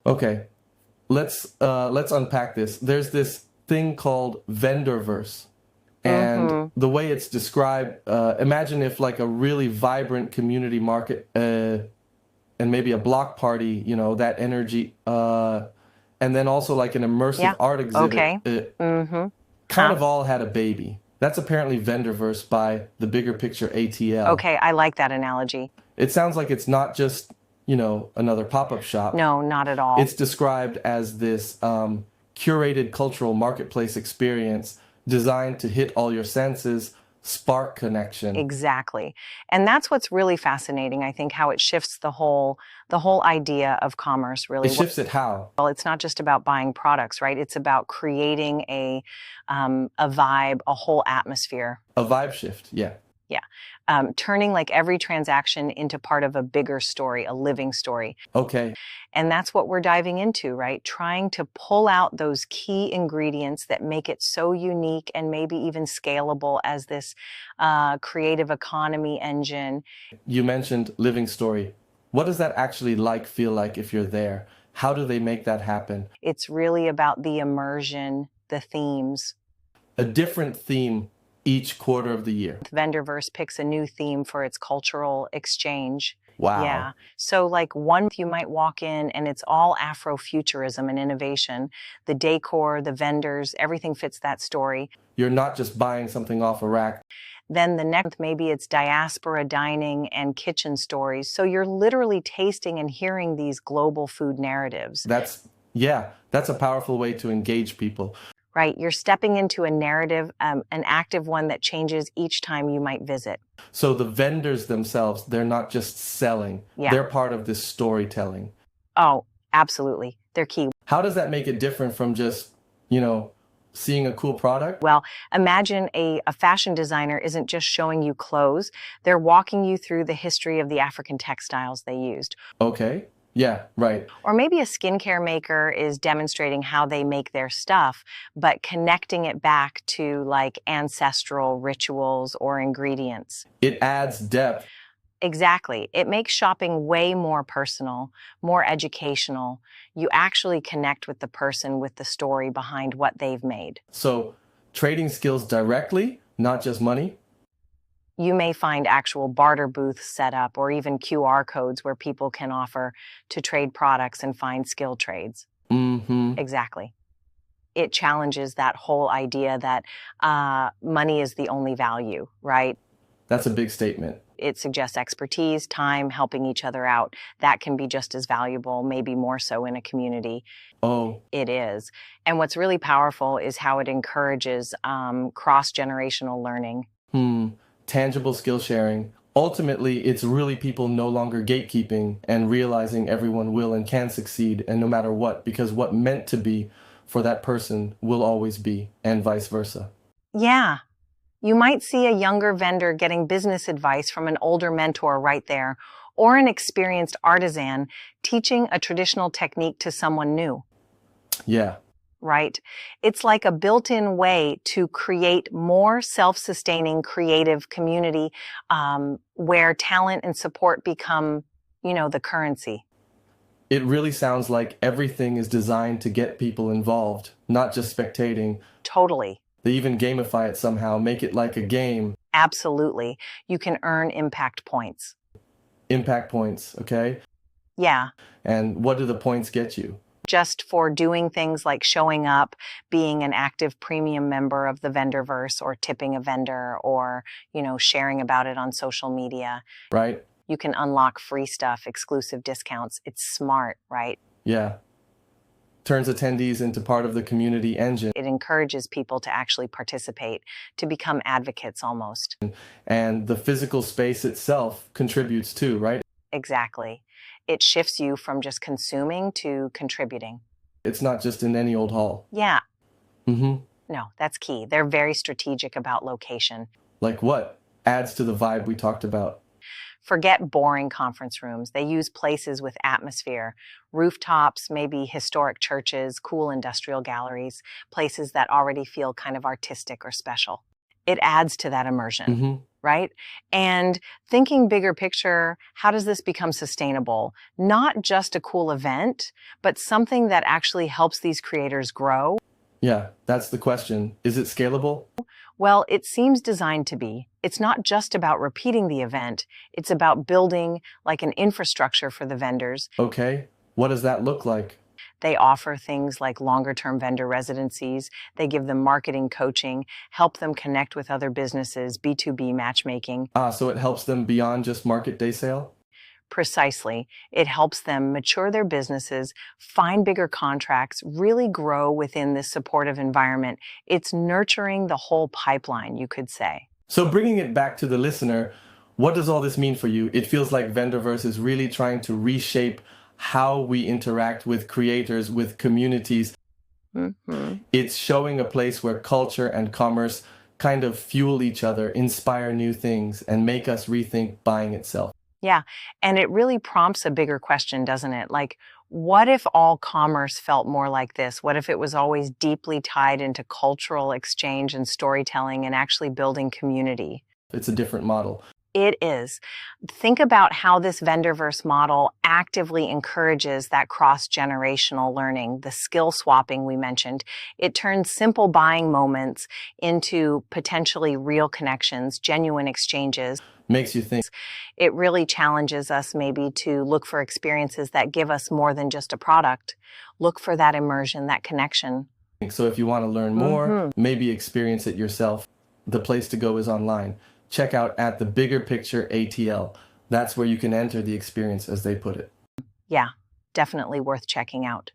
Okay, let's unpack this. There's this thing called Vendorverse, and Mm-hmm. the way it's described, imagine if like a really vibrant community market, and maybe a block party, that energy, and then also like an immersive Yeah. art exhibit, Okay. Mm-hmm. kind Huh? of all had a baby. That's apparently Vendorverse by the Bigger Picture ATL. Okay, I like that analogy. It sounds like it's not just, another pop-up shop. No, not at all. It's described as this curated cultural marketplace experience designed to hit all your senses, spark connection. Exactly. And that's what's really fascinating, I think, how it shifts the whole idea of commerce really. It shifts it how? Well, it's not just about buying products, right? It's about creating a vibe, a whole atmosphere. A vibe shift, yeah. Yeah. Turning like every transaction into part of a bigger story, a living story. Okay, And that's what we're diving into, right? Trying to pull out those key ingredients that make it so unique and maybe even scalable as this creative economy engine. you mentioned living story. What does that actually feel like if you're there? How do they make that happen? It's really about the immersion, the themes. A different theme each quarter of the year. Vendorverse picks a new theme for its cultural exchange. Yeah. Wow. So, like one, you might walk in and it's all Afrofuturism and innovation. The decor, the vendors, everything fits that story. You're not just buying something off a rack. Then the next, maybe it's diaspora dining and kitchen stories. So, you're literally tasting and hearing these global food narratives. That's a powerful way to engage people. Right? You're stepping into a narrative, an active one that changes each time you might visit. So the vendors themselves, they're not just selling. Yeah. They're part of this storytelling. Oh, absolutely. They're key. How does that make it different from just, seeing a cool product? Well, imagine a fashion designer isn't just showing you clothes, they're walking you through the history of the African textiles they used. Okay. Yeah, right. Or maybe a skincare maker is demonstrating how they make their stuff, but connecting it back to like ancestral rituals or ingredients. It adds depth. Exactly. It makes shopping way more personal, more educational. You actually connect with the person, with the story behind what they've made. So trading skills directly, not just money. You may find actual barter booths set up or even QR codes where people can offer to trade products and find skill trades. Mm-hmm. Exactly. It challenges that whole idea that money is the only value, right? That's a big statement. It suggests expertise, time, helping each other out. That can be just as valuable, maybe more so in a community. Oh, It is. And what's really powerful is how it encourages cross-generational learning. tangible skill sharing. Ultimately, it's really people no longer gatekeeping and realizing everyone will and can succeed, and no matter what, because what meant to be for that person will always be, and vice versa. Yeah. You might see a younger vendor getting business advice from an older mentor right there, or an experienced artisan teaching a traditional technique to someone new. Yeah, Right? It's like a built-in way to create more self-sustaining creative community where talent and support become, the currency. it really sounds like everything is designed to get people involved, not just spectating. Totally. They even gamify it somehow, make it like a game. Absolutely. You can earn impact points. Impact points, okay? Yeah. And what do the points get you? Just for doing things like showing up, being an active premium member of the Vendorverse, or tipping a vendor, or, sharing about it on social media. Right? You can unlock free stuff, exclusive discounts. It's smart, right? Yeah. Turns attendees into part of the community engine. It encourages people to actually participate, to become advocates almost. And the physical space itself contributes too, right? Exactly. It shifts you from just consuming to contributing. It's not just in any old hall. Yeah. Mm-hmm. No, that's key. They're very strategic about location. Like what? Adds to the vibe we talked about. Forget boring conference rooms. They use places with atmosphere, rooftops, maybe historic churches, cool industrial galleries, places that already feel kind of artistic or special. it adds to that immersion. Hmm. Right? And thinking bigger picture, how does this become sustainable? Not just a cool event, but something that actually helps these creators grow. Yeah, that's the question. Is it scalable? Well, it seems designed to be. It's not just about repeating the event, it's about building like an infrastructure for the vendors. Okay. What does that look like? They offer things like longer-term vendor residencies. They give them marketing coaching, help them connect with other businesses, B2B matchmaking. Ah, so it helps them beyond just market day sale? Precisely. It helps them mature their businesses, find bigger contracts, really grow within this supportive environment. It's nurturing the whole pipeline, you could say. So bringing it back to the listener, what does all this mean for you? It feels like Vendorverse is really trying to reshape how we interact with creators, with communities. Mhm. It's showing a place where culture and commerce kind of fuel each other, inspire new things, and make us rethink buying itself. Yeah. And it really prompts a bigger question, doesn't it? Like, what if all commerce felt more like this? What if it was always deeply tied into cultural exchange and storytelling and actually building community? It's a different model. It is. Think about how this Vendorverse model actively encourages that cross-generational learning, the skill swapping we mentioned. It turns simple buying moments into potentially real connections, genuine exchanges. Makes you think. It really challenges us maybe to look for experiences that give us more than just a product. Look for that immersion, that connection. So if you want to learn more, Mhm. maybe experience it yourself, the place to go is online. Check out at the Bigger Picture ATL. That's where you can enter the experience, as they put it. Yeah, definitely worth checking out.